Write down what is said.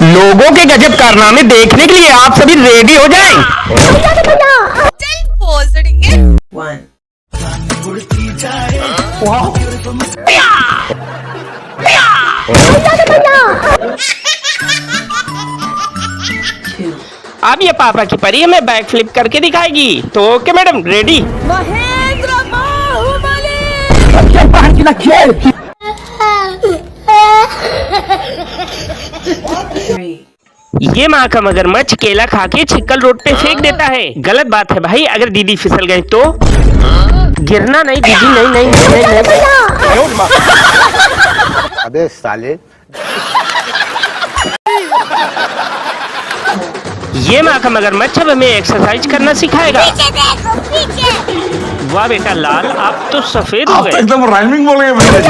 लोगों के गजब कारनामे देखने के लिए आप सभी रेडी हो जाएं। चल भोसड़ी। One. Two. अब ये पापा की परी हमें बैक फ्लिप करके दिखाएगी, तो okay madam ready. Mahendra Baahubali. Three. ये माँ का मगरमच्छ केला खा के छिक्कल रोड पे फेंक देता है। गलत बात है भाई, अगर दीदी फिसल गई तो गिरना नहीं दीदी, नहीं नहीं नहीं, नहीं, नहीं। अबे साले। ये माँ का मगरमच्छ अब हमें एक्सरसाइज करना सिखाएगा। वाह बेटा लाल, आप तो सफेद हो गए। एकदम राइमिंग बोलेंगे भैया जी।